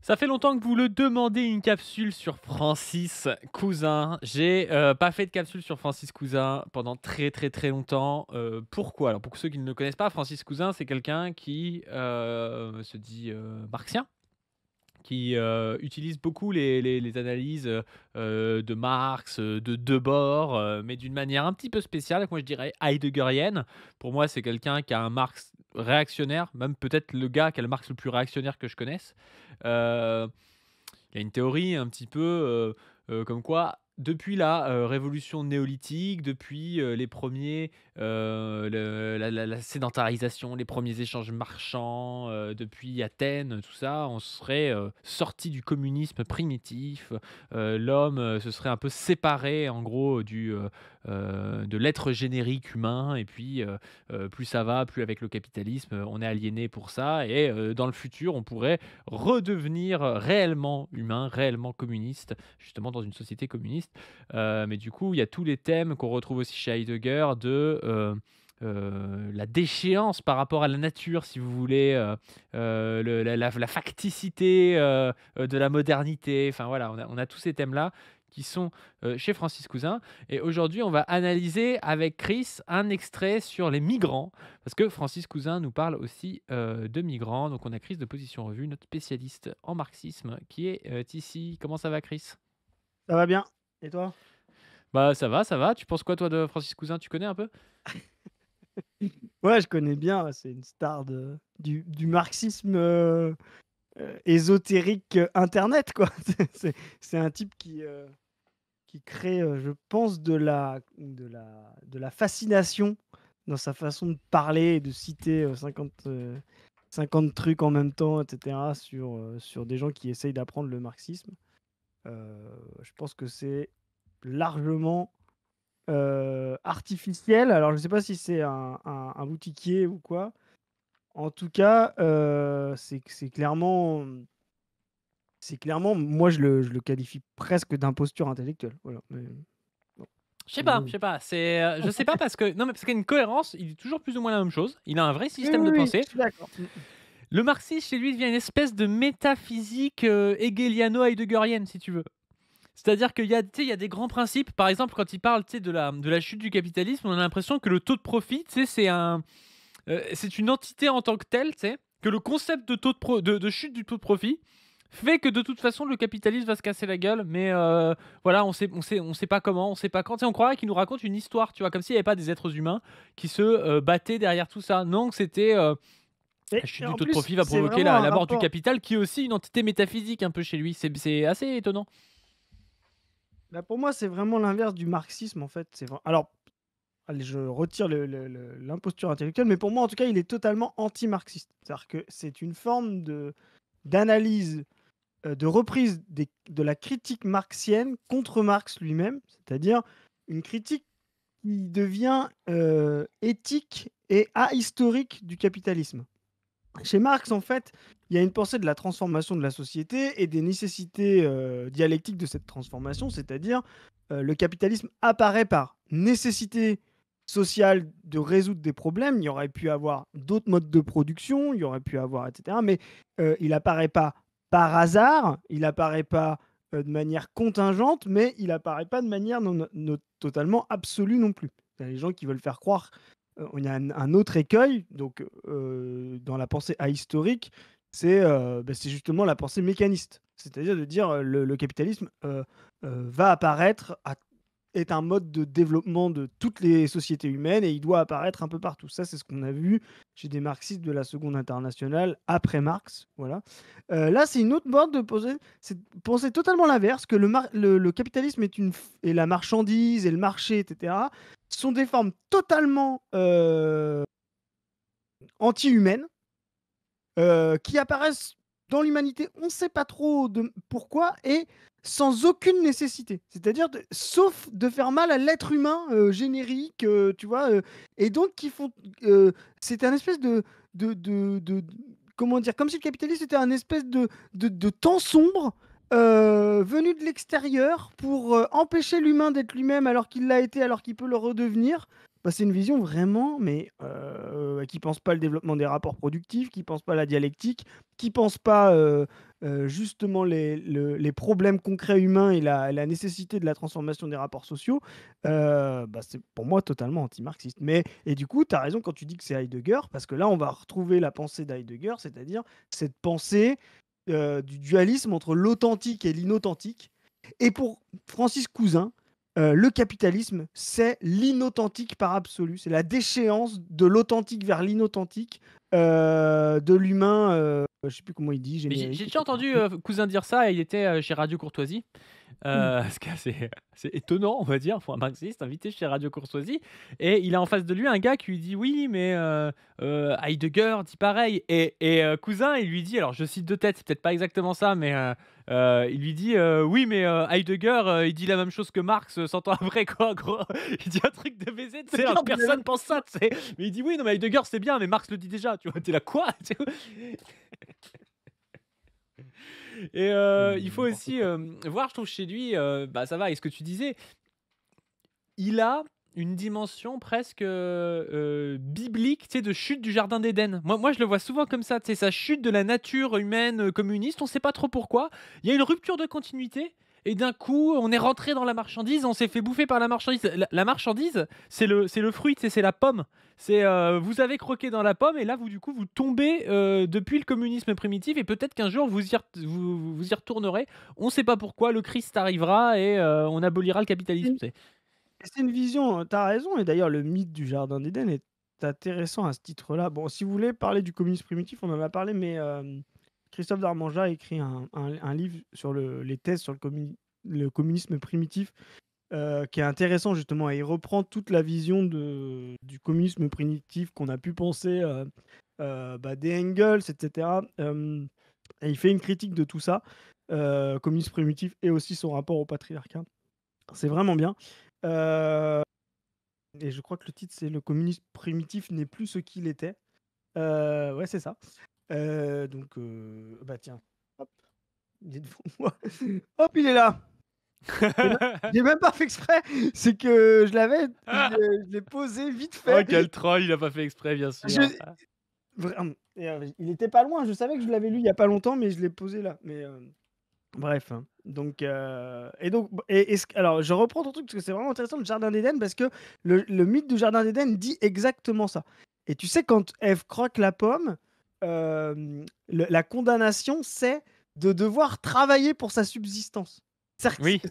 Ça fait longtemps que vous le demandez, une capsule sur Francis Cousin. J'ai pas fait de capsule sur Francis Cousin pendant très, très, très longtemps. Pourquoi? Alors pour ceux qui ne le connaissent pas, Francis Cousin, c'est quelqu'un qui, se dit, marxien, qui, utilise beaucoup les analyses, de Marx, de Debord, mais d'une manière un petit peu spéciale, moi je dirais heideggerienne. Pour moi, c'est quelqu'un qui a un Marx réactionnaire, même peut-être le gars qui a le Marx le plus réactionnaire que je connaisse. Heu, il y a une théorie un petit peu, comme quoi depuis la, révolution néolithique, depuis, les premiers, la sédentarisation, les premiers échanges marchands, depuis Athènes, tout ça, on serait, sortis du communisme primitif. L'homme, se serait un peu séparé en gros de l'être générique humain et puis, plus ça va, plus avec le capitalisme, on est aliéné pour ça et dans le futur, on pourrait redevenir réellement humain, réellement communiste, justement dans une société communiste. Mais du coup, il y a tous les thèmes qu'on retrouve aussi chez Heidegger de, la déchéance par rapport à la nature, si vous voulez, la facticité, de la modernité. Enfin voilà, on a tous ces thèmes-là qui sont, chez Francis Cousin et aujourd'hui, on va analyser avec Chris un extrait sur les migrants parce que Francis Cousin nous parle aussi, de migrants. Donc on a Chris de Position Revue, notre spécialiste en marxisme qui est, ici. Comment ça va Chris? Ça va bien. Et toi? Bah, ça va, ça va. Tu penses quoi toi de Francis Cousin? Tu connais un peu? Ouais, je connais bien, ouais, c'est une star du marxisme, ésotérique, internet, quoi. C'est un type qui crée, je pense de la fascination dans sa façon de parler et de citer, 50 trucs en même temps et cetera sur des gens qui essayent d'apprendre le marxisme. Je pense que c'est largement artificiel. Alors je sais pas si c'est un boutiquier ou quoi. En tout cas, c'est clairement moi je le qualifie presque d'imposture intellectuelle. Voilà, mais bon, Je sais en gros, pas, je oui. sais pas. C'est, je sais pas parce que non, mais parce qu'il y a une cohérence, il dit toujours plus ou moins la même chose. Il a un vrai Oui, système oui, de oui, pensée. je suis d'accord. Le marxisme, chez lui, devient une espèce de métaphysique, hegeliano-heideggerienne, si tu veux. C'est-à-dire qu'il y a, tu sais, il y a des grands principes. Par exemple, quand il parle, tu sais, de la chute du capitalisme, on a l'impression que le taux de profit, tu sais, c'est une entité en tant que telle, tu sais, que le concept de taux de chute du taux de profit fait que de toute façon le capitalisme va se casser la gueule, mais voilà, on sait pas comment, on sait pas quand. Tu sais, on croirait qu'il nous raconte une histoire, tu vois, comme s'il n'y avait pas des êtres humains qui se battaient derrière tout ça. Non, c'était la Et chute du en taux de plus, profit va c'est provoquer vraiment la, un la mort du rapport. capital, qui est aussi une entité métaphysique un peu chez lui. C'est assez étonnant. Bah, pour moi, c'est vraiment l'inverse du marxisme, en fait. Alors, allez, je retire l'imposture intellectuelle, mais pour moi, en tout cas, il est totalement anti-marxiste. C'est-à-dire que c'est une forme d'analyse, de reprise de la critique marxienne contre Marx lui-même, c'est-à-dire une critique qui devient, éthique et ahistorique du capitalisme. Chez Marx, en fait, il y a une pensée de la transformation de la société et des nécessités, dialectiques de cette transformation, c'est-à-dire, le capitalisme apparaît par nécessité sociale de résoudre des problèmes. Il y aurait pu avoir d'autres modes de production, il y aurait pu avoir et cetera, mais, il apparaît pas par hasard, il apparaît pas, de manière contingente, mais il apparaît pas de manière non totalement absolue non plus. Il y a les gens qui veulent faire croire. Il y a un autre écueil, donc dans la pensée ahistorique, c'est justement la pensée mécaniste. C'est-à-dire de dire, le capitalisme, va apparaître, est un mode de développement de toutes les sociétés humaines et il doit apparaître un peu partout. Ça, c'est ce qu'on a vu chez des marxistes de la Seconde Internationale après Marx, voilà. Là, c'est une autre mode de penser, c'est de penser totalement l'inverse, que le capitalisme et la marchandise et le marché et cetera, sont des formes totalement, anti-humaines, qui apparaissent dans l'humanité, on ne sait pas trop pourquoi, et sans aucune nécessité. C'est-à-dire, sauf de faire mal à l'être humain générique, tu vois, et donc qui font. C'est un espèce comment dire, comme si le capitalisme était un espèce de temps sombre. Venu de l'extérieur pour empêcher l'humain d'être lui-même alors qu'il l'a été, alors qu'il peut le redevenir, bah, c'est une vision vraiment, mais qui pense pas le développement des rapports productifs, qui pense pas la dialectique, qui pense pas, justement les problèmes concrets humains et la nécessité de la transformation des rapports sociaux. Bah, c'est pour moi totalement anti-marxiste. Mais et du coup, tu as raison quand tu dis que c'est Heidegger, parce que là, on va retrouver la pensée d'Heidegger, c'est-à-dire cette pensée, du dualisme entre l'authentique et l'inauthentique. Et pour Francis Cousin, le capitalisme, c'est l'inauthentique par absolu. C'est la déchéance de l'authentique vers l'inauthentique, de l'humain, je sais plus comment il dit, Mais j'ai générique, déjà etc. entendu Cousin dire ça, et il était chez Radio Courtoisie. Mmh. Ce qui est assez étonnant, on va dire, pour un marxiste invité chez Radio Courtoisie, et il a en face de lui un gars qui lui dit: «Oui, mais Heidegger dit pareil», et Cousin, il lui dit, alors je cite de tête, c'est peut-être pas exactement ça, mais il lui dit: «Oui, mais Heidegger, il dit la même chose que Marx, 100 ans après, quoi», en gros. Il dit un truc de baiser, tu sais, alors que Heidegger dit la personne même pense ça, tu sais? Mais il dit: «Oui, non, mais Heidegger, c'est bien, mais Marx le dit déjà», tu vois? Tu es là: «Quoi?» Et il faut n'importe aussi, quoi. voir, je trouve, chez lui, bah, ça va avec ce que tu disais, il a une dimension presque, biblique, tu sais, de chute du jardin d'Éden. Moi, je le vois souvent comme ça, tu sais, sa chute de la nature humaine, communiste, on sait pas trop pourquoi. Il y a une rupture de continuité, et d'un coup, on est rentré dans la marchandise, on s'est fait bouffer par la marchandise. La marchandise, c'est le fruit, tu sais, c'est la pomme. C'est, vous avez croqué dans la pomme, et là, vous, du coup, vous tombez, depuis le communisme primitif, et peut-être qu'un jour vous y retournerez. On sait pas pourquoi, le Christ arrivera, et on abolira le C'est capitalisme, une tu sais. c'est une vision, tu as raison et d'ailleurs le mythe du jardin d'Éden est intéressant à ce titre-là. Bon, si vous voulez parler du communisme primitif, on en a parlé, mais Christophe Darmangat a écrit un livre sur les thèses sur le communisme primitif, qui est intéressant justement et il reprend toute la vision du communisme primitif qu'on a pu penser, bah, des Engels et cetera, et il fait une critique de tout ça, communisme primitif et aussi son rapport au patriarcat. C'est vraiment bien. Heu et je crois que le titre, c'est «Le communisme primitif n'est plus ce qu'il était». Ouais, c'est ça. Bah, tiens, hop, il est devant moi. Hop, il est là! J'ai même j'ai même pas fait exprès, c'est que je l'ai posé vite Oh, fait. quel troll, il a pas fait exprès, bien Je sûr. Vraiment et il était pas loin, je savais que je l'avais lu il y a pas longtemps, mais je l'ai posé là, mais bref, hein. Alors je reprends ton truc parce que c'est vraiment intéressant le jardin d'Éden parce que le mythe du jardin d'Éden dit exactement ça. Et tu sais quand Ève croque la pomme, la condamnation c'est de devoir travailler pour sa subsistance. C'est-à-dire que Oui,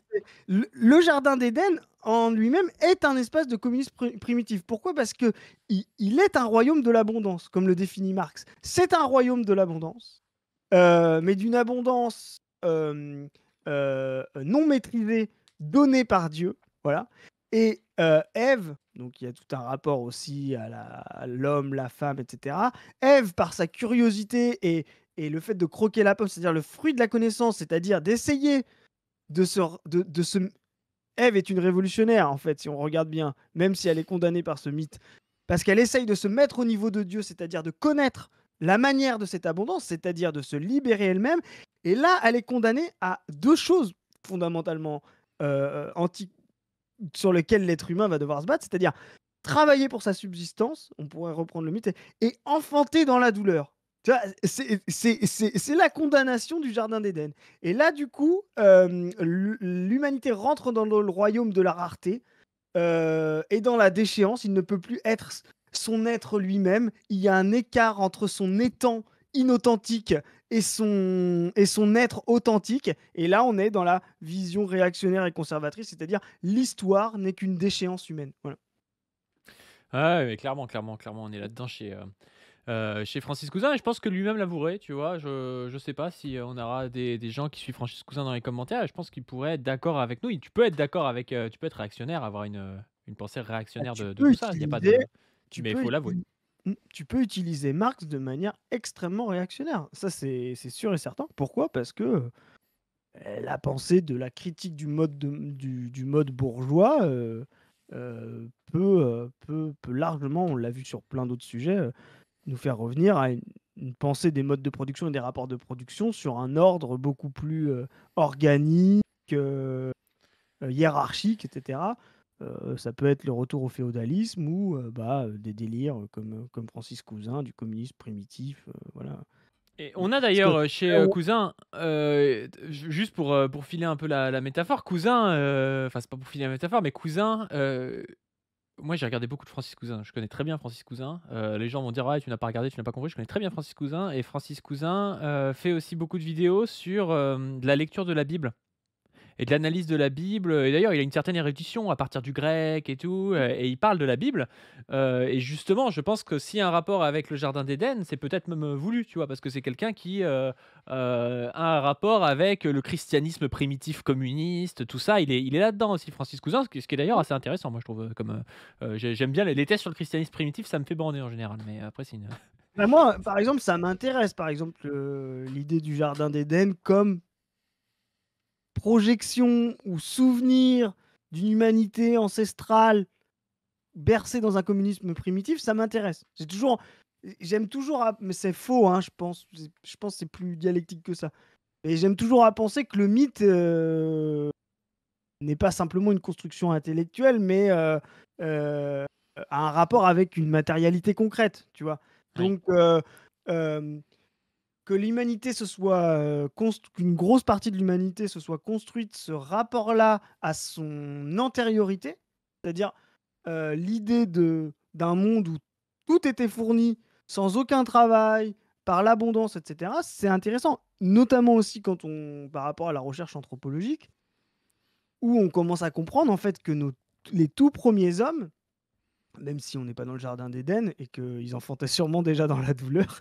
le jardin d'Éden en lui-même est un espace de communisme primitif. Pourquoi? Parce que il est un royaume de l'abondance, comme le définit Marx. C'est un royaume de l'abondance, mais d'une abondance, non maîtrisée, donnée par Dieu, voilà. Et Ève, donc il y a tout un rapport aussi à l'homme, la femme, et cetera. Ève, par sa curiosité et le fait de croquer la pomme, c'est-à-dire le fruit de la connaissance, c'est-à-dire d'essayer de se Ève est une révolutionnaire, en fait, si on regarde bien, même si elle est condamnée par ce mythe. Parce qu'elle essaye de se mettre au niveau de Dieu, c'est-à-dire de connaître la manière de cette abondance, c'est-à-dire de se libérer elle-même. Et là, elle est condamnée à deux choses fondamentalement anti sur lesquelles l'être humain va devoir se battre, c'est-à-dire travailler pour sa subsistance, on pourrait reprendre le mythe, et enfanter dans la douleur. Tu vois, c'est la condamnation du jardin d'Éden. Et là, du coup, l'humanité rentre dans le royaume de la rareté, et dans la déchéance. Il ne peut plus être son être lui-même. Il y a un écart entre son étant inauthentique et son être authentique. Et là, on est dans la vision réactionnaire et conservatrice, c'est-à-dire l'histoire n'est qu'une déchéance humaine. Voilà. ouais, mais clairement, clairement, clairement, on est là-dedans chez Francis Cousin, et je pense que lui-même l'avouerait, tu vois? Je sais pas si, on aura des gens qui suivent Francis Cousin dans les commentaires, et je pense qu'ils pourraient être d'accord avec nous. Et tu peux être d'accord avec, tu peux être réactionnaire, avoir une pensée Ah, réactionnaire tu de peux tout ça, il y a pas utiliser de tu mais il peux faut l'avouer. utili tu peux utiliser Marx de manière extrêmement réactionnaire. Ça, c'est sûr et certain. Pourquoi? Parce que, la pensée de la critique du mode bourgeois, peut largement, on l'a vu sur plein d'autres sujets, nous faire revenir à une pensée des modes de production et des rapports de production sur un ordre beaucoup plus, organique, hiérarchique et cetera. Ça peut être le retour au féodalisme ou des délires, comme Francis Cousin, du communisme primitif, voilà. Et on a Parce que d'ailleurs, chez, là où Cousin, juste pour filer un peu la métaphore, Cousin, enfin c'est pas pour filer la métaphore, mais Cousin, moi j'ai regardé beaucoup de Francis Cousin. Je connais très bien Francis Cousin. Les gens vont dire: «Ouais, tu n'as pas regardé, tu n'as pas compris». Je connais très bien Francis Cousin et Francis Cousin, fait aussi beaucoup de vidéos sur, de la lecture de la Bible. Et de l'analyse de la Bible, et d'ailleurs il a une certaine érudition à partir du grec et tout, et il parle de la Bible, et justement je pense que s'il y a un rapport avec le jardin d'Éden, c'est peut-être même, voulu, tu vois? Parce que c'est quelqu'un qui, a un rapport avec le christianisme primitif communiste, tout ça, il est là-dedans aussi Francis Cousin, ce qui est d'ailleurs assez intéressant moi je trouve, comme, j'aime bien les tests sur le christianisme primitif, ça me fait bander en général, mais après c'est une bah, moi, par exemple, ça m'intéresse, par exemple, l'idée du jardin d'Éden comme projection ou souvenir d'une humanité ancestrale bercée dans un communisme primitif, ça m'intéresse. J'aime toujours mais c'est faux, hein, je pense que c'est plus dialectique que ça. Et j'aime toujours à penser que le mythe, n'est pas simplement une construction intellectuelle, mais heu, a un rapport avec une matérialité concrète, tu vois? oui, Donc hem, que l'humanité se soit, qu'une grosse partie de l'humanité se soit construite ce rapport-là à son antériorité, c'est-à-dire, l'idée d'un monde où tout était fourni sans aucun travail, par l'abondance et cetera, c'est intéressant. Notamment aussi quand on par rapport à la recherche anthropologique, où on commence à comprendre en fait que les tout premiers hommes, même si on n'est pas dans le jardin d'Éden et qu'ils enfantaient sûrement déjà dans la douleur,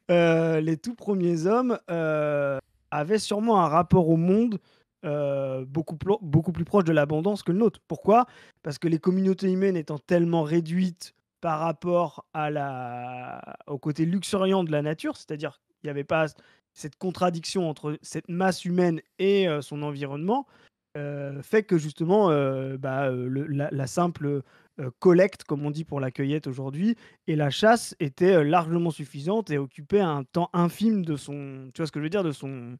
les tout premiers hommes, avaient sûrement un rapport au monde, beaucoup plus proche de l'abondance que le nôtre. Pourquoi? Parce que les communautés humaines étant tellement réduites par rapport au côté luxuriant de la nature, c'est-à-dire qu'il n'y avait pas cette contradiction entre cette masse humaine et son environnement, fait que justement, la simple, collecte, comme on dit pour la cueillette aujourd'hui, et la chasse était, largement suffisante et occupait un temps infime de son, tu vois ce que je veux dire? De son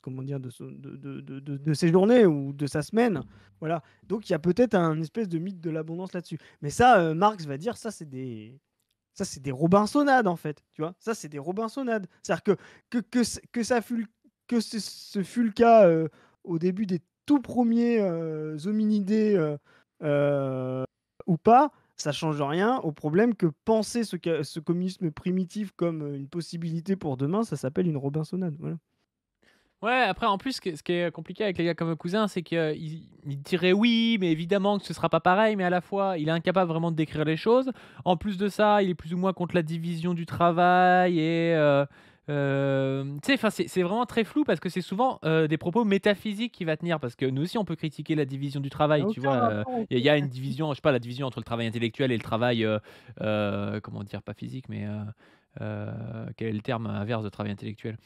comment dire? De ses journées ou de sa semaine, voilà. Donc il y a peut-être un espèce de mythe de l'abondance là-dessus. Mais ça, Marx va dire: Ça, c'est des Robinsonades, en fait, tu vois? Ça, c'est des Robinsonades. C'est-à-dire que ça fut le que ce fut le cas, au début des tout premiers, hominidés, heu, ou pas, ça change rien au problème que penser ce communisme primitif comme, une possibilité pour demain, ça s'appelle une Robinsonade, voilà. ouais, après, en plus, ce qui est compliqué avec les gars comme Cousin, c'est qu'il dirait: «Oui, mais évidemment que ce sera pas pareil», mais à la fois, il est incapable vraiment de décrire les choses. En plus de ça, il est plus ou moins contre la division du travail et tu sais, enfin, c'est vraiment très flou parce que c'est souvent, des propos métaphysiques qu'il va tenir. Parce que nous aussi, on peut critiquer la division du Ça travail, a tu aucun vois? rapport en Il y fait, a une ouais. division, je sais pas, la division entre le travail intellectuel et le travail, comment dire? Pas physique, mais quel est le terme inverse de travail intellectuel?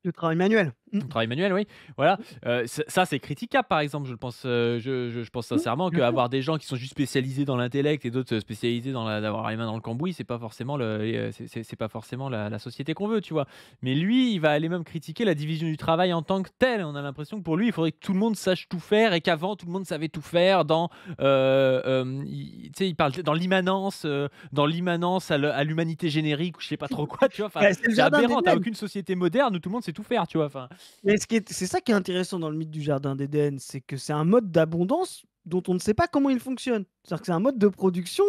Le travail manuel. Mmh. Le travail manuel, oui, voilà, ça c'est critiquable par exemple, je le pense, je pense Mmh, sincèrement bien sûr. qu'avoir des gens qui sont juste spécialisés dans l'intellect et d'autres, spécialisés dans d'avoir les mains dans le cambouis, c'est pas forcément c'est pas forcément la société qu'on veut, tu vois? Mais lui, il va aller même critiquer la division du travail en tant que telle. On a l'impression que pour lui, il faudrait que tout le monde sache tout faire et qu'avant tout le monde savait tout faire il tu sais, il parle dans l'immanence à l'humanité générique ou je sais pas trop quoi, tu vois? Enfin, Bah, c'est le c'est jardin aberrant, tu d'Éden. aucune société moderne où tout le monde sait tout faire, tu vois? Enfin Mais c'est ça qui est intéressant dans le mythe du jardin d'Éden, c'est que c'est un mode d'abondance dont on ne sait pas comment il fonctionne. C'est-à-dire que c'est un mode de production,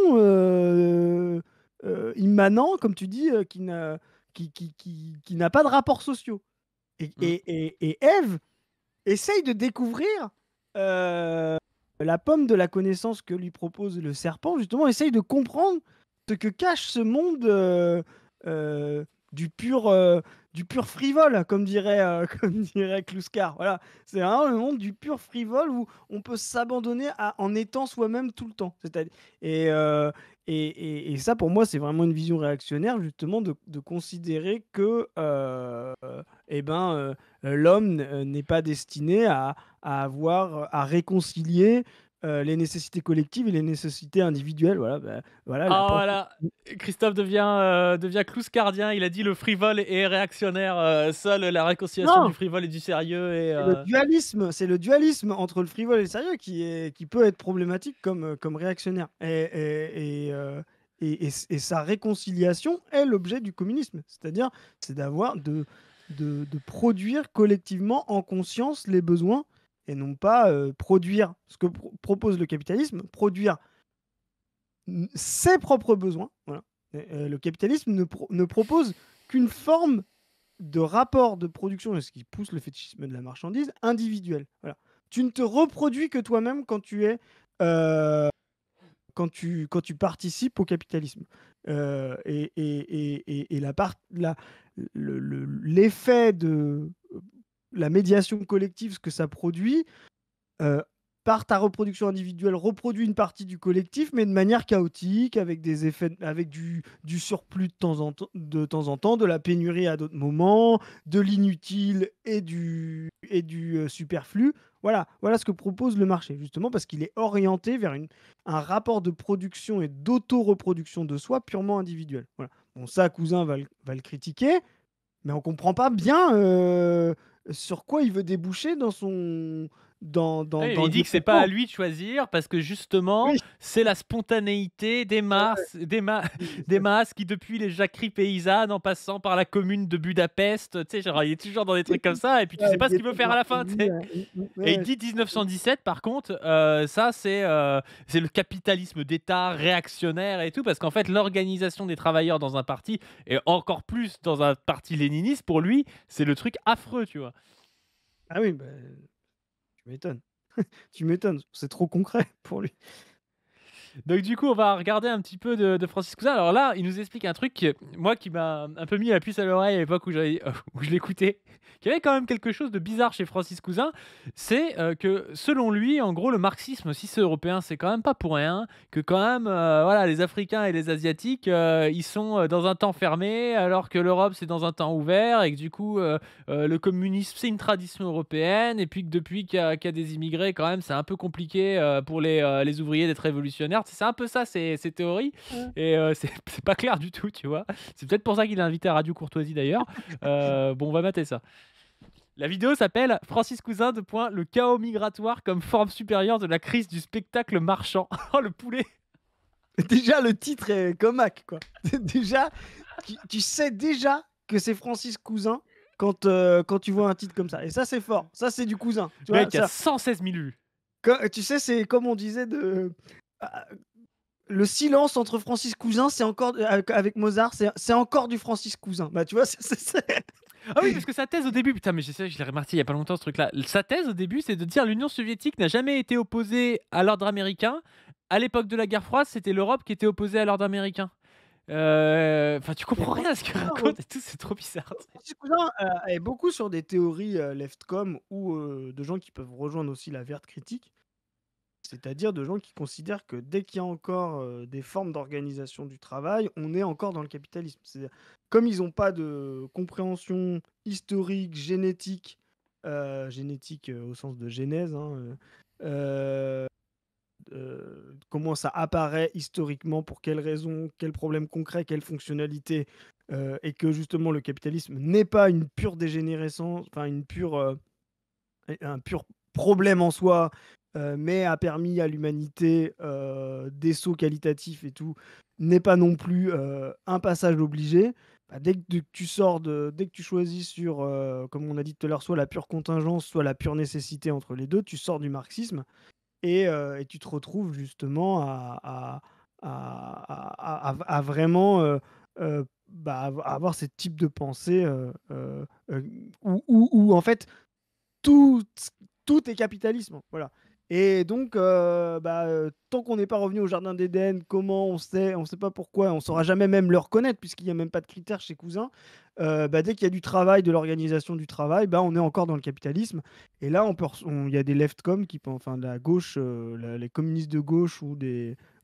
immanent, comme tu dis, qui n'a pas de rapports sociaux. mmh. Et Ève essaye de découvrir, la pomme de la connaissance que lui propose le serpent, justement, essaye de comprendre ce que cache ce monde, heu, du pur, heu, du pur frivole, comme dirait, comme dirait Kluskar. Voilà, c'est vraiment le monde du pur frivole où on peut s'abandonner en étant soi-même tout le temps. C'est-à-dire et heu et ça, pour moi, c'est vraiment une vision réactionnaire, justement, de considérer que, et ben, l'homme n'est pas destiné à réconcilier, les nécessités collectives et les nécessités individuelles. Voilà, voilà la Ah pensée. voilà, Christophe devient clouscardien. Il a dit: «Le frivole est réactionnaire, seule la réconciliation du Non! frivole et du sérieux est, C'est le dualisme entre le frivole et le sérieux qui peut être problématique comme réactionnaire et sa réconciliation est l'objet du communisme. C'est-à-dire, c'est d'avoir de produire collectivement en conscience les besoins et non pas, produire ce que propose le capitalisme, produire ses propres besoins, voilà. Le capitalisme ne propose qu'une forme de rapport de production, et ce qui pousse le fétichisme de la marchandise, individuel. Voilà. Tu ne te reproduis que toi-même quand tu es, quand tu participes au capitalisme. Et l'effet de la médiation collective, ce que ça produit, Heu, par ta reproduction individuelle, reproduit une partie du collectif, mais de manière chaotique, avec des effets avec du surplus de temps en temps, de la pénurie à d'autres moments, de l'inutile et du superflu. Voilà ce que propose le marché, justement parce qu'il est orienté vers un rapport de production et d'auto-reproduction de soi purement individuel. Voilà. Bon ça, Cousin va le critiquer, mais on comprend pas bien, sur quoi il veut déboucher dans son oui, dans il le dit que c'est pas à métaplan. lui de choisir parce que justement, Oui, c'est la spontanéité des ouais, masses, ouais. des masses qui, depuis les jacqueries paysannes, en passant par la commune de Budapest, tu sais, genre, il est toujours dans des trucs comme ça, et puis tu sais Ouais, pas ce qu'il veut ghetto de faire à la fin, tu Varsovie, sais. Et il ouais, dit 1917, par contre, ça c'est le capitalisme d'État réactionnaire et tout, parce qu'en fait, l'organisation des travailleurs dans un parti, et encore plus dans un parti léniniste, pour lui, c'est le truc affreux, tu vois. ah oui, bah, tu m'étonnes. Tu m'étonnes, c'est trop concret pour lui. Donc du coup, on va regarder un petit peu de Francis Cousin. Alors là, il nous explique un truc moi, qui m'a un peu mis la puce à l'oreille à l'époque où je l'écoutais, qu'il y avait quand même quelque chose de bizarre chez Francis Cousin. C'est que selon lui, en gros, le marxisme, si c'est européen, c'est quand même pas pour rien. Que quand même, voilà, les Africains et les Asiatiques, ils sont dans un temps fermé, alors que l'Europe, c'est dans un temps ouvert, et que du coup, le communisme, c'est une tradition européenne, et puis que depuis qu'il y a des immigrés, quand même, c'est un peu compliqué pour les ouvriers d'être révolutionnaires. C'est un peu ça, ces théories, Ouais. et c'est pas clair du tout, tu vois. C'est peut-être pour ça qu'il est invité à Radio Courtoisie d'ailleurs. Bon, on va mater ça. La vidéo s'appelle Francis Cousin, le chaos migratoire comme forme supérieure de la crise du spectacle marchand. Oh, le poulet! Déjà le titre est comaque, quoi. Déjà, tu sais déjà que c'est Francis Cousin quand tu vois un titre comme ça et ça, c'est fort. Ça, c'est du Cousin, tu vois? Mec, il y a Ça 116 000 vues. tu sais, c'est comme on disait ah, le silence entre Francis Cousin, c'est encore avec Mozart, c'est encore du Francis Cousin. Bah, tu vois? Ah oui, parce que sa thèse au début, putain, mais je l'ai remarqué il y a pas longtemps ce truc-là. Sa thèse au début, c'est de dire l'Union soviétique n'a jamais été opposée à l'ordre américain. À l'époque de la guerre froide, c'était l'Europe qui était opposée à l'ordre américain. Enfin, tu Mais comprends rien à ce Francis qu'il Cousin raconte et tout, c'est trop bizarre. Francis Cousin, est beaucoup sur des théories, leftcom ou, de gens qui peuvent rejoindre aussi la verte critique. C'est-à-dire de gens qui considèrent que dès qu'il y a encore, des formes d'organisation du travail, on est encore dans le capitalisme. C'est-à-dire, comme ils ont pas de compréhension historique, génétique, au sens de genèse, hein, comment ça apparaît historiquement, pour quelles raisons, quels problèmes concrets, quelles fonctionnalités, et que justement le capitalisme n'est pas une pure dégénérescence, enfin un pur problème en soi, mais a permis à l'humanité, des sauts qualitatifs et tout, n'est pas non plus, un passage obligé. Bah, dès que tu choisis sur, comme on a dit tout à l'heure, soit la pure contingence, soit la pure nécessité entre les 2, tu sors du marxisme et tu te retrouves justement à vraiment, à avoir ce type de pensée, où en fait tout tout est capitalisme, voilà. Et donc tant qu'on n'est pas revenu au jardin d'Éden, comment on sait pas pourquoi, on saura jamais même le reconnaître puisqu'il y a même pas de critères chez Cousin. Dès qu'il y a du travail, de l'organisation du travail, bah, on est encore dans le capitalisme et là il y a des leftcoms enfin de la gauche, la les communistes de gauche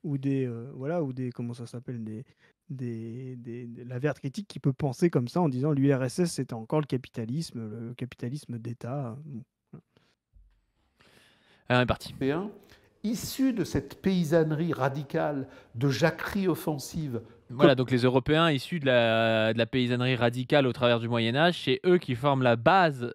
voilà, ou des comment ça s'appelle? La verte critique qui peut penser comme ça en disant: «L'URSS, c'était encore le capitalisme d'État». Bon. Allez, on est parti. européen issus de cette paysannerie radicale, de jacquerie offensive. Voilà, donc les Européens issus de la paysannerie radicale au travers du Moyen Âge, c'est eux qui forment la base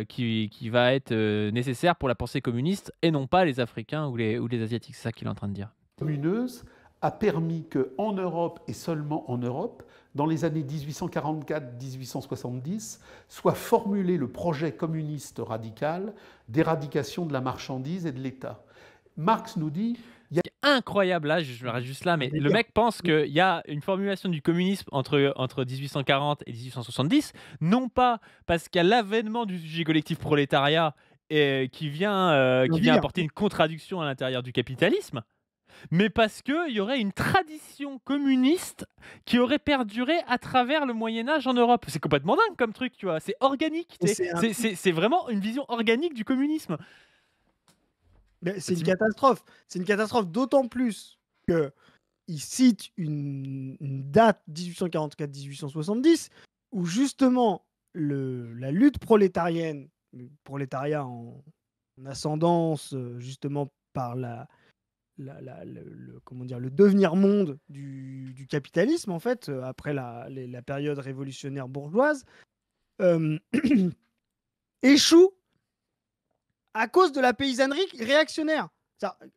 qui va être nécessaire pour la pensée communiste et non pas les Africains ou les Asiatiques. C'est ça qu'il est en train de dire. Communeuse a permis qu'en Europe, et seulement en Europe, dans les années 1844-1870, soit formulé le projet communiste radical d'éradication de la marchandise et de l'État. Marx nous dit... C'est incroyable, là, je m'arrête juste là, mais le mec pense qu'il y a une formulation du communisme entre 1840 et 1870, non pas parce qu'il y a l'avènement du sujet collectif prolétariat qui vient apporter une contradiction à l'intérieur du capitalisme, mais parce qu'il y aurait une tradition communiste qui aurait perduré à travers le Moyen-Âge en Europe. C'est complètement dingue comme truc, tu vois. C'est organique. C'est vraiment une vision organique du communisme. C'est une catastrophe. C'est une catastrophe d'autant plus qu'il cite une date 1844-1870 où justement la lutte prolétarienne, le prolétariat en ascendance justement par le devenir monde du capitalisme en fait après la période révolutionnaire bourgeoise échoue à cause de la paysannerie réactionnaire.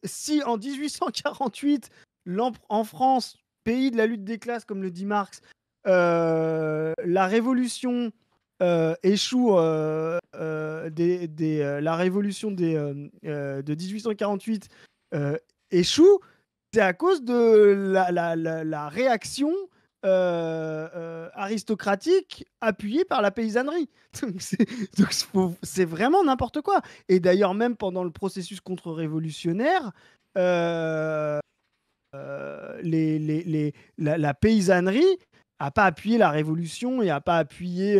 Si en 1848, en France, pays de la lutte des classes, comme le dit Marx, la révolution échoue, la révolution de 1848 échoue, c'est à cause de la réaction aristocratique appuyée par la paysannerie. Donc c'est vraiment n'importe quoi. Et d'ailleurs, même pendant le processus contre-révolutionnaire, la paysannerie n'a pas appuyé la révolution et n'a pas appuyé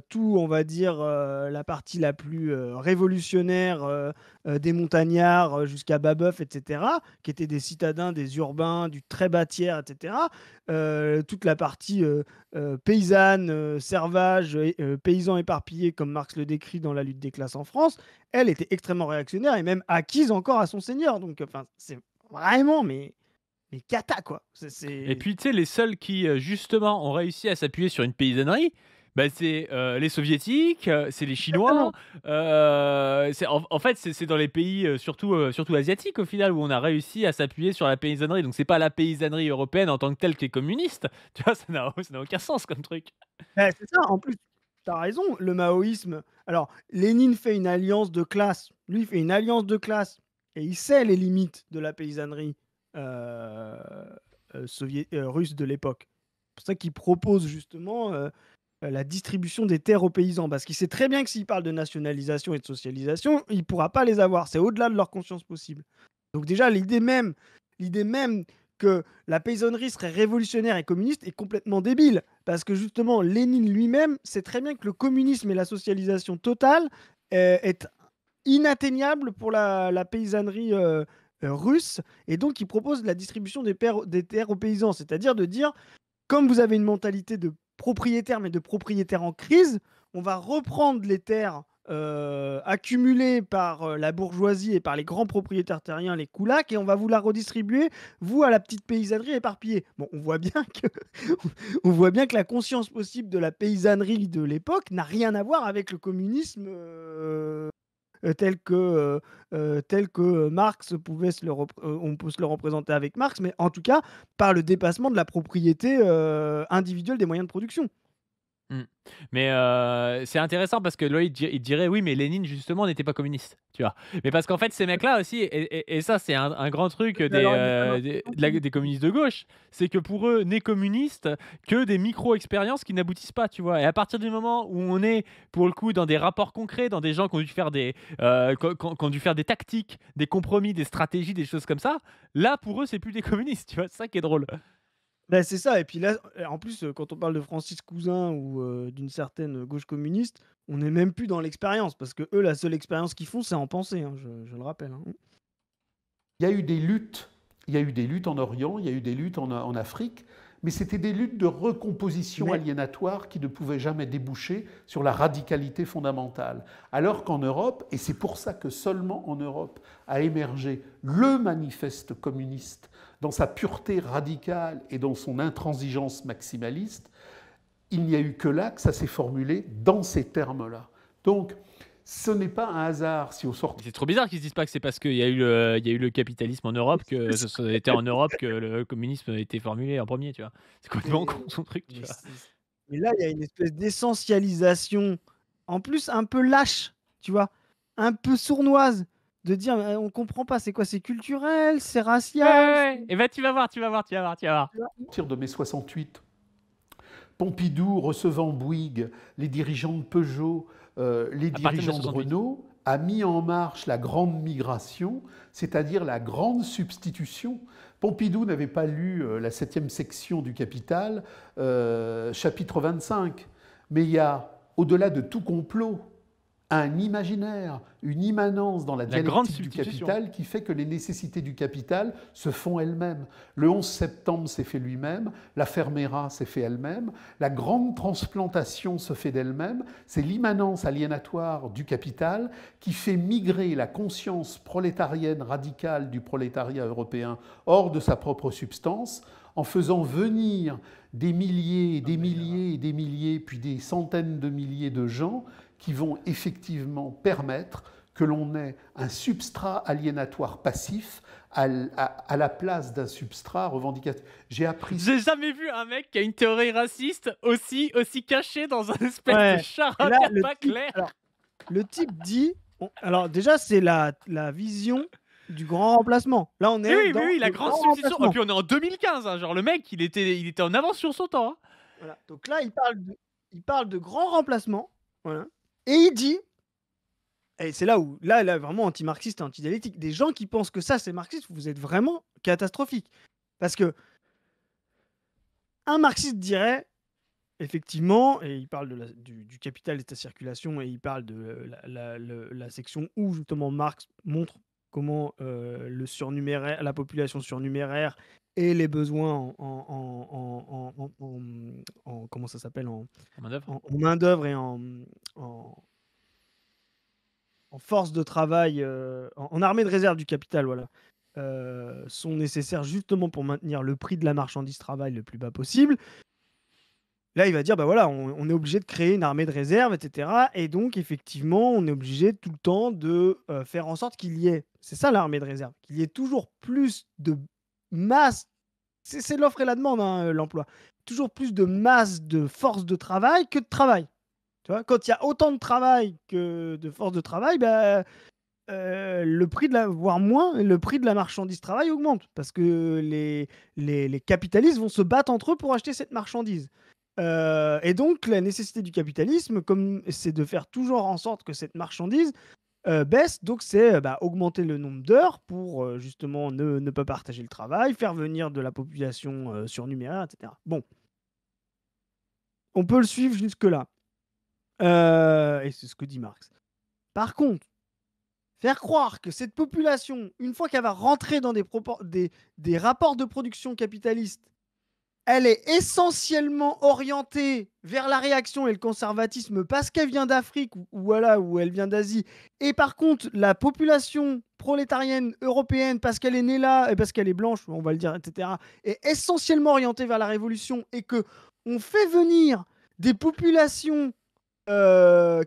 tout, on va dire, la partie la plus révolutionnaire des montagnards jusqu'à Babeuf, etc., qui étaient des citadins, des urbains, du très bas tiers, etc. Toute la partie paysanne, servage, paysans éparpillés, comme Marx le décrit dans La lutte des classes en France, elle était extrêmement réactionnaire et même acquise encore à son seigneur. Donc, c'est vraiment, mais cata, quoi. Et puis, tu sais, les seuls qui, justement, ont réussi à s'appuyer sur une paysannerie, bah, c'est les Soviétiques, c'est les Chinois. En fait, c'est dans les pays, surtout asiatiques, au final, où on a réussi à s'appuyer sur la paysannerie. Donc, c'est pas la paysannerie européenne en tant que telle qui est communiste. Tu vois, ça n'a aucun sens comme truc. C'est ça, en plus, tu as raison, le maoïsme. Alors, Lénine fait une alliance de classe. Lui, il fait une alliance de classe et il sait les limites de la paysannerie russe de l'époque. C'est pour ça qu'il propose justement la distribution des terres aux paysans, parce qu'il sait très bien que s'il parle de nationalisation et de socialisation, il ne pourra pas les avoir. C'est au-delà de leur conscience possible. Donc déjà, l'idée même que la paysannerie serait révolutionnaire et communiste est complètement débile, parce que justement, Lénine lui-même sait très bien que le communisme et la socialisation totale est inatteignable pour la paysannerie russe, et donc il propose la distribution des terres aux paysans, c'est-à-dire de dire, comme vous avez une mentalité de propriétaire, mais de propriétaire en crise, on va reprendre les terres accumulées par la bourgeoisie et par les grands propriétaires terriens, les koulaks, et on va vous la redistribuer, vous, à la petite paysannerie éparpillée. Bon, on voit bien que la conscience possible de la paysannerie de l'époque n'a rien à voir avec le communisme tel que Marx on peut se le représenter avec Marx, mais en tout cas par le dépassement de la propriété individuelle des moyens de production. Mais c'est intéressant parce que là, il dirait oui, mais Lénine justement n'était pas communiste, tu vois. Mais parce qu'en fait, ces mecs-là aussi, et ça, c'est un grand truc des communistes de gauche, c'est que pour eux, n'est communiste que des micro-expériences qui n'aboutissent pas, tu vois. Et à partir du moment où on est, pour le coup, dans des rapports concrets, dans des gens qui ont dû faire qui ont dû faire des tactiques, des compromis, des stratégies, des choses comme ça, là, pour eux, c'est plus des communistes, tu vois. C'est ça qui est drôle. C'est ça, et puis là, en plus, quand on parle de Francis Cousin ou d'une certaine gauche communiste, on n'est même plus dans l'expérience, parce que eux, la seule expérience qu'ils font, c'est en penser, hein, je le rappelle. Hein. Il y a eu des luttes en Orient, il y a eu des luttes en Afrique, mais c'était des luttes de recomposition Mais aliénatoire qui ne pouvaient jamais déboucher sur la radicalité fondamentale. Alors qu'en Europe, et c'est pour ça que seulement en Europe a émergé le manifeste communiste dans sa pureté radicale et dans son intransigeance maximaliste, il n'y a eu que là que ça s'est formulé dans ces termes-là. Donc, ce n'est pas un hasard si au sortir... C'est trop bizarre qu'ils se disent pas que c'est parce qu'il y a eu le capitalisme en Europe que ça a été en Europe que le communisme a été formulé en premier, tu vois. C'est complètement con son truc, tu mais vois. mais là, il y a une espèce d'essentialisation, en plus un peu lâche, tu vois, un peu sournoise, de dire on comprend pas, c'est quoi, c'est culturel, c'est racial. Et ben tu vas voir, tu vas voir, tu vas voir, tu vas voir. À partir de mai 68, Pompidou recevant Bouygues, les dirigeants de Peugeot, les À partir de dirigeants de 68. Renault, a mis en marche la grande migration, c'est-à-dire la grande substitution. Pompidou n'avait pas lu la 7e section du Capital, chapitre 25, mais il y a, au-delà de tout complot, un imaginaire, une immanence dans la grande dialectique du substitution. capital qui fait que les nécessités du capital se font elles-mêmes. Le 11 septembre s'est fait lui-même, la Fermera s'est fait elle-même, la grande transplantation se fait d'elle-même, c'est l'immanence aliénatoire du capital qui fait migrer la conscience prolétarienne radicale du prolétariat européen hors de sa propre substance, en faisant venir des milliers, des milliers, des milliers, puis des centaines de milliers de gens qui vont effectivement permettre que l'on ait un substrat aliénatoire passif à la place d'un substrat revendicatif. J'ai jamais vu un mec qui a une théorie raciste aussi cachée dans un espèce Ouais. de Et charabia là, pas clair. alors, le type dit, alors déjà c'est la vision du grand remplacement. Là on est dans la le grande grand substitution. remplacement. Et puis on est en 2015, hein, genre le mec il était en avance sur son temps. Hein. Voilà. Donc là il parle de grand remplacement, voilà. Et il dit, et c'est là où là vraiment anti-marxiste et anti-dialectique, des gens qui pensent que ça c'est marxiste, vous êtes vraiment catastrophique. Parce que un marxiste dirait, effectivement, et il parle du capital et de sa circulation, et il parle de la section où justement Marx montre comment la population surnuméraire et les besoins comment ça s'appelle, En main-d'œuvre. en main-d'œuvre et en force de travail, en armée de réserve du capital, voilà, sont nécessaires justement pour maintenir le prix de la marchandise travail le plus bas possible. Là, il va dire, bah voilà, on est obligé de créer une armée de réserve, etc. Et donc, effectivement, on est obligé tout le temps de faire en sorte qu'il y ait, c'est ça l'armée de réserve, qu'il y ait toujours plus de masse, c'est l'offre et la demande, hein, l'emploi, toujours plus de masse de force de travail que de travail. Tu vois, quand il y a autant de travail que de force de travail, bah, le prix voire moins, le prix de la marchandise travail augmente parce que les capitalistes vont se battre entre eux pour acheter cette marchandise. Et donc, la nécessité du capitalisme, comme c'est de faire toujours en sorte que cette marchandise baisse, donc c'est augmenter le nombre d'heures pour justement ne pas partager le travail, faire venir de la population surnuméraire, etc. Bon, on peut le suivre jusque-là. Et c'est ce que dit Marx. Par contre, faire croire que cette population, une fois qu'elle va rentrer dans des rapports de production capitalistes, elle est essentiellement orientée vers la réaction et le conservatisme parce qu'elle vient d'Afrique ou elle vient d'Asie. Et par contre, la population prolétarienne européenne, parce qu'elle est née là et parce qu'elle est blanche, on va le dire, etc., est essentiellement orientée vers la révolution et que on fait venir des populations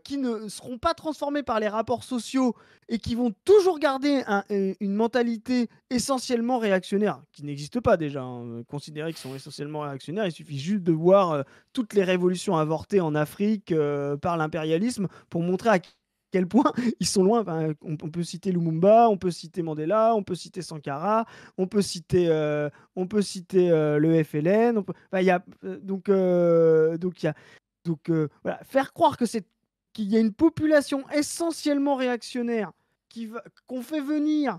qui ne seront pas transformés par les rapports sociaux et qui vont toujours garder une mentalité essentiellement réactionnaire, qui n'existe pas déjà, hein. Considérer qu'ils sont essentiellement réactionnaires, il suffit juste de voir toutes les révolutions avortées en Afrique par l'impérialisme pour montrer à quel point ils sont loin. Enfin, on peut citer Lumumba, on peut citer Mandela, on peut citer Sankara, on peut citer le FLN. Enfin, donc il y a donc voilà, faire croire qu'il y a une population essentiellement réactionnaire qu'on fait venir,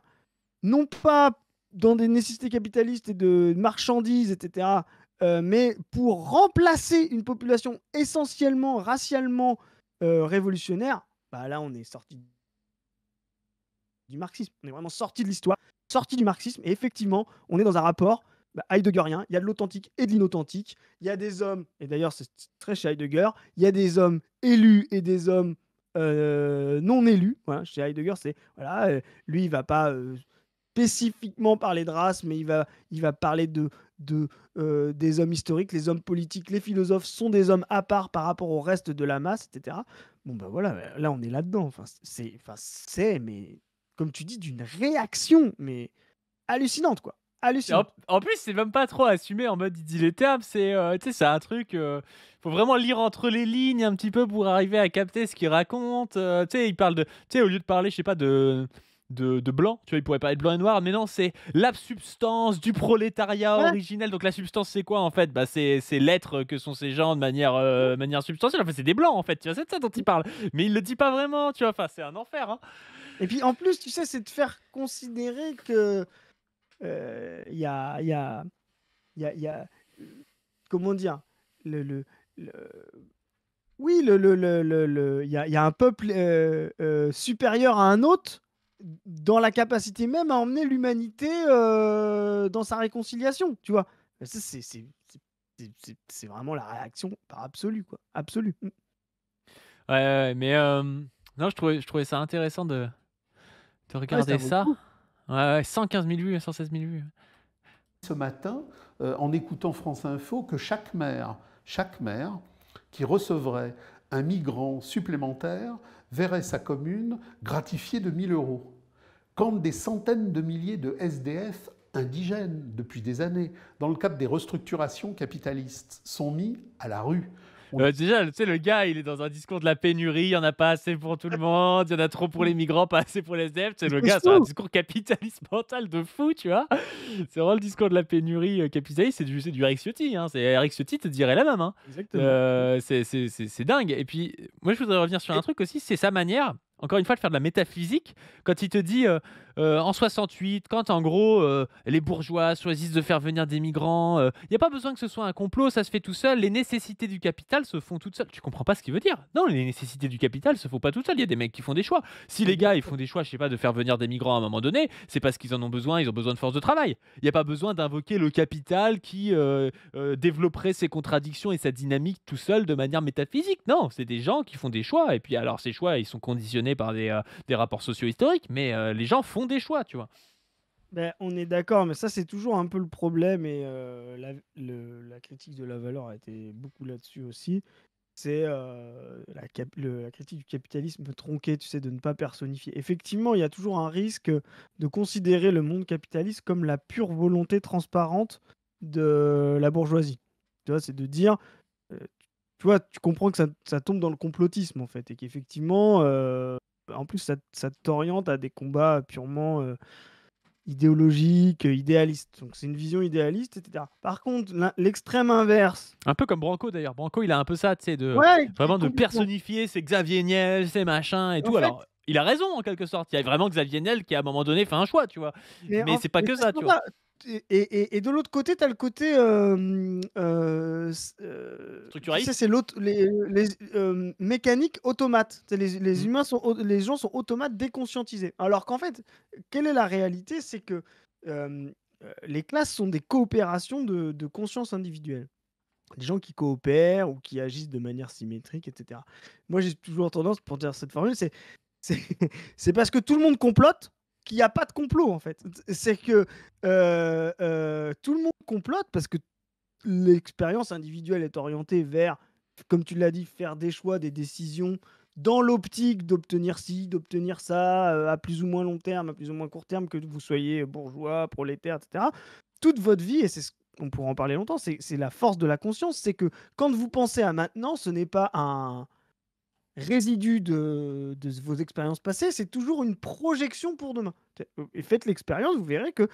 non pas dans des nécessités capitalistes et de marchandises, etc., mais pour remplacer une population essentiellement racialement révolutionnaire, bah là on est sorti du marxisme. On est vraiment sorti de l'histoire, sorti du marxisme, et effectivement, on est dans un rapport heideggerien, il y a de l'authentique et de l'inauthentique. Il y a des hommes, et d'ailleurs c'est très chez Heidegger, il y a des hommes élus et des hommes non élus. Voilà, chez Heidegger, c'est voilà, lui il va pas spécifiquement parler de race, mais il va parler des hommes historiques, les hommes politiques, les philosophes sont des hommes à part par rapport au reste de la masse, etc. Bon ben voilà, là on est là-dedans. C'est, mais comme tu dis, d'une réaction, mais hallucinante quoi, Et hallucinante. en plus, c'est même pas trop assumé en mode il dit les termes, tu sais, c'est un truc, faut vraiment lire entre les lignes un petit peu pour arriver à capter ce qu'il raconte. Tu sais, il parle de, tu sais, au lieu de parler, je sais pas, de blanc, tu vois, il pourrait parler de blanc et noir, mais non, c'est la substance du prolétariat Ouais. originel. Donc la substance, c'est quoi en fait? Bah, c'est l'être que sont ces gens de manière substantielle. En fait, c'est des blancs en fait, tu vois, c'est de ça dont il parle. Mais il le dit pas vraiment, tu vois, enfin, c'est un enfer, hein. Et puis en plus, tu sais, c'est de faire considérer que il y a, il y a, il y a, comment dire, le, le- oui, il y a un peuple supérieur à un autre dans la capacité même à emmener l'humanité dans sa réconciliation, tu vois. Mais ça, c'est vraiment la réaction par absolu, quoi. Absolu. Ouais, ouais, ouais, mais non, je trouvais ça intéressant de Ouais, ça regarder vaut le ça. coup. Ouais, ouais, 115 000 vues, 116 000 vues. Ce matin, en écoutant France Info, que chaque maire qui recevrait un migrant supplémentaire verrait sa commune gratifiée de 1 000 euros. Quand des centaines de milliers de SDF indigènes, depuis des années, dans le cadre des restructurations capitalistes, sont mis à la rue. Déjà, tu sais, le gars, il est dans un discours de la pénurie, il y en a pas assez pour tout le monde, il y en a trop pour les migrants, pas assez pour les SDF. Tu sais, C'est le gars, c'est un costaud. discours capitaliste mental de fou, tu vois. C'est vraiment le discours de la pénurie capitaliste, c'est du Eric Ciotti, hein. Eric Ciotti te dirait la même, hein. Exactement. C'est dingue. Et puis, moi, je voudrais revenir sur un Et- truc aussi, c'est sa manière, encore une fois, de faire de la métaphysique. Quand il te dit, en 68, quand en gros, les bourgeois choisissent de faire venir des migrants, il n'y a pas besoin que ce soit un complot, ça se fait tout seul, les nécessités du capital se font toutes seules. Tu comprends pas ce qu'il veut dire? Non, les nécessités du capital se font pas toutes seules, il y a des mecs qui font des choix. Si les gars, ils font des choix, je sais pas, de faire venir des migrants à un moment donné, c'est parce qu'ils en ont besoin, ils ont besoin de force de travail. Il n'y a pas besoin d'invoquer le capital qui développerait ses contradictions et sa dynamique tout seul de manière métaphysique. Non, c'est des gens qui font des choix. Et puis alors ces choix, ils sont conditionnés par des rapports socio-historiques, mais les gens font des choix, tu vois. Ben, on est d'accord, mais ça, c'est toujours un peu le problème. Et la critique de la valeur a été beaucoup là-dessus aussi. C'est la critique du capitalisme tronqué, tu sais, de ne pas personnifier. Effectivement, il y a toujours un risque de considérer le monde capitaliste comme la pure volonté transparente de la bourgeoisie. Tu vois, c'est de dire, euh, tu vois, tu comprends que ça tombe dans le complotisme, en fait, et qu'effectivement, en plus, ça t'oriente à des combats purement idéologiques, idéalistes. Donc, c'est une vision idéaliste, etc. Par contre, l'extrême inverse, Un peu comme Branco d'ailleurs. Branco, il a un peu ça, tu sais, ouais, vraiment de complètement. personnifier, c'est Xavier Niel, c'est machin et En tout. fait, Alors, il a raison en quelque sorte. Il y a vraiment Xavier Niel qui, à un moment donné, fait un choix, tu vois. Mais c'est pas Mais que c'est ça, pour tu vois. ça. Et de l'autre côté, tu as le côté, tu sais, Structuraliste. c'est mécanique automate. C'est Mm. les gens sont automates déconscientisés. Alors qu'en fait, quelle est la réalité? C'est que les classes sont des coopérations de conscience individuelle. Des gens qui coopèrent ou qui agissent de manière symétrique, etc. Moi, j'ai toujours tendance, pour dire cette formule, c'est c'est parce que tout le monde complote qu'il n'y a pas de complot, en fait. C'est que tout le monde complote parce que l'expérience individuelle est orientée vers, comme tu l'as dit, faire des choix, des décisions dans l'optique d'obtenir ci, d'obtenir ça, à plus ou moins long terme, à plus ou moins court terme, que vous soyez bourgeois, prolétaire, etc. Toute votre vie, et on pourra en parler longtemps, c'est la force de la conscience, c'est que quand vous pensez à maintenant, ce n'est pas un résidu de vos expériences passées, c'est toujours une projection pour demain. Et faites l'expérience, vous verrez que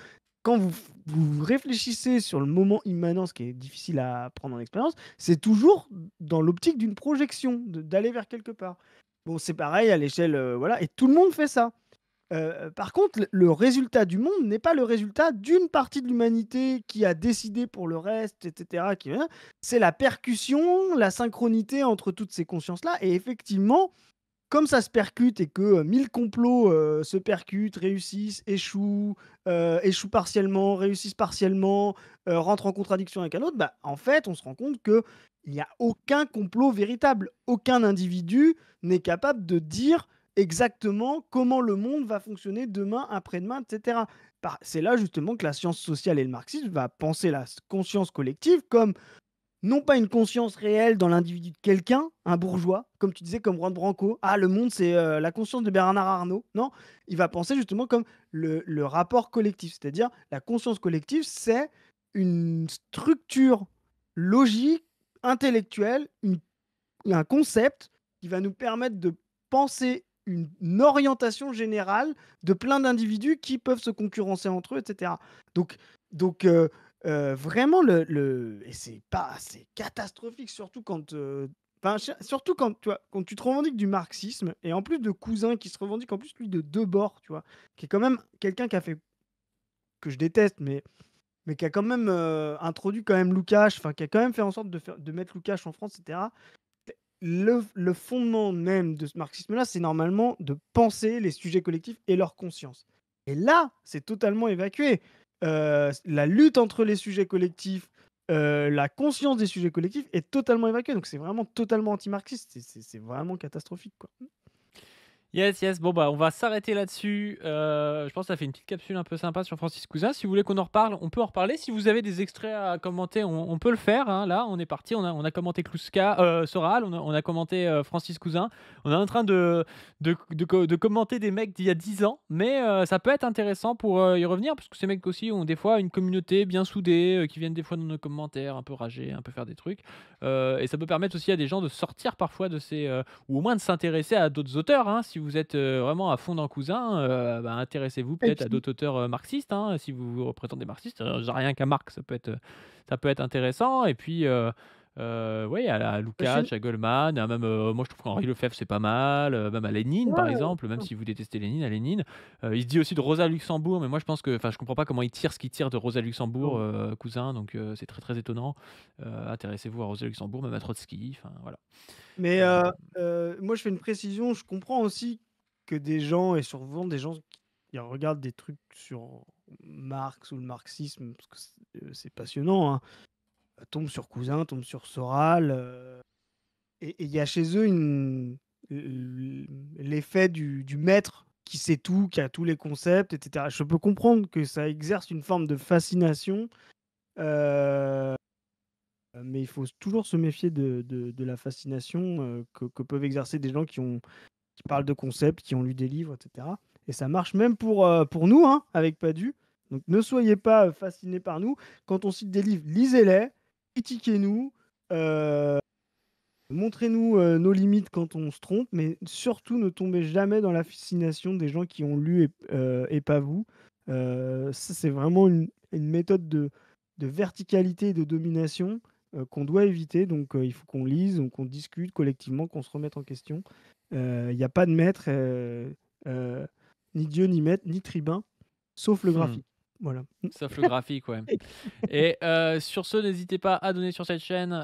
quand vous réfléchissez sur le moment immanent, ce qui est difficile à prendre en expérience, c'est toujours dans l'optique d'une projection, d'aller vers quelque part. Bon, c'est pareil à l'échelle, voilà, et tout le monde fait ça. Par contre, le résultat du monde n'est pas le résultat d'une partie de l'humanité qui a décidé pour le reste, etc. C'est la percussion, la synchronité entre toutes ces consciences-là. Et effectivement, comme ça se percute et que 1000 complots se percutent, réussissent, échouent partiellement, réussissent partiellement, rentrent en contradiction avec un autre, bah, en fait, on se rend compte qu'il n'y a aucun complot véritable. Aucun individu n'est capable de dire exactement comment le monde va fonctionner demain, après-demain, etc. C'est là justement que la science sociale et le marxisme va penser la conscience collective comme non pas une conscience réelle dans l'individu de quelqu'un, un bourgeois, comme tu disais, comme Juan Branco. Ah, le monde, c'est la conscience de Bernard Arnault. Non, il va penser justement comme le rapport collectif. C'est-à-dire, la conscience collective, c'est une structure logique, intellectuelle, un concept qui va nous permettre de penser une orientation générale de plein d'individus qui peuvent se concurrencer entre eux, etc. Donc vraiment, et c'est catastrophique, surtout quand, surtout quand, quand tu te revendiques du marxisme, et en plus de Cousin qui se revendique en plus lui de Debord, tu vois, qui est quand même quelqu'un qui a fait, que je déteste, mais qui a quand même introduit quand même Lukács, enfin qui a quand même fait en sorte de mettre Lukács en France, etc. Le fondement même de ce marxisme-là, c'est normalement de penser les sujets collectifs et leur conscience. Et là, c'est totalement évacué. La lutte entre les sujets collectifs, la conscience des sujets collectifs est totalement évacuée. Donc c'est vraiment totalement anti-marxiste. C'est vraiment catastrophique, quoi. Yes. Bon, bah, on va s'arrêter là-dessus. Je pense que ça fait une petite capsule un peu sympa sur Francis Cousin. Si vous voulez qu'on en reparle, on peut en reparler. Si vous avez des extraits à commenter, on peut le faire. Hein. Là, on est parti. On a commenté Kluska, Soral, on a commenté Francis Cousin. On est en train de commenter des mecs d'il y a 10 ans. Mais ça peut être intéressant pour y revenir. Parce que ces mecs aussi ont des fois une communauté bien soudée, qui viennent des fois dans nos commentaires, un peu rager, un peu faire des trucs. Et ça peut permettre aussi à des gens de sortir parfois de ces... ou au moins de s'intéresser à d'autres auteurs. Hein. Si vous êtes vraiment à fond dans Cousin, intéressez-vous peut-être à d'autres auteurs marxistes. Hein, si vous vous représentez marxiste, rien qu'à Marx, ça peut être intéressant. Et puis, oui, à Lukács, à Goldman, même, moi je trouve qu'Henri Lefebvre c'est pas mal, même à Lénine par exemple, même si vous détestez Lénine, à Lénine. Il se dit aussi de Rosa Luxembourg, mais moi je pense que, je comprends pas comment il tire ce qu'il tire de Rosa Luxembourg, Cousin, donc c'est très très étonnant. Intéressez-vous à Rosa Luxembourg, même à Trotsky, voilà. Mais moi, je fais une précision. Je comprends aussi que des gens, et souvent des gens qui regardent des trucs sur Marx ou le marxisme, parce que c'est passionnant, hein, tombent sur Cousin, tombent sur Soral, et il y a chez eux l'effet du maître qui sait tout, qui a tous les concepts, etc. Je peux comprendre que ça exerce une forme de fascination, mais il faut toujours se méfier de la fascination que peuvent exercer des gens qui parlent de concepts, qui ont lu des livres, etc. Et ça marche même pour nous, hein, avec Padu. Donc ne soyez pas fascinés par nous. Quand on cite des livres, lisez-les, critiquez-nous, montrez-nous nos limites quand on se trompe, mais surtout ne tombez jamais dans la fascination des gens qui ont lu et pas vous. Ça, c'est vraiment une méthode de verticalité et de domination qu'on doit éviter. Donc il faut qu'on lise, qu'on discute collectivement, qu'on se remette en question. Il n'y a pas de maître, ni Dieu, ni maître, ni tribun, sauf le graphique. Voilà. Sauf le graphique, ouais. Et sur ce, n'hésitez pas à donner sur cette chaîne,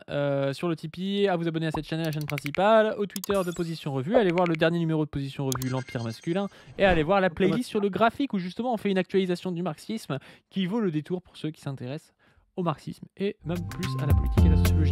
sur le Tipeee, à vous abonner à cette chaîne et à la chaîne principale, au Twitter de Position Revue, allez voir le dernier numéro de Position Revue, l'Empire masculin, et allez voir la playlist sur le graphique où justement on fait une actualisation du marxisme qui vaut le détour pour ceux qui s'intéressent au marxisme et même plus à la politique et à la sociologie.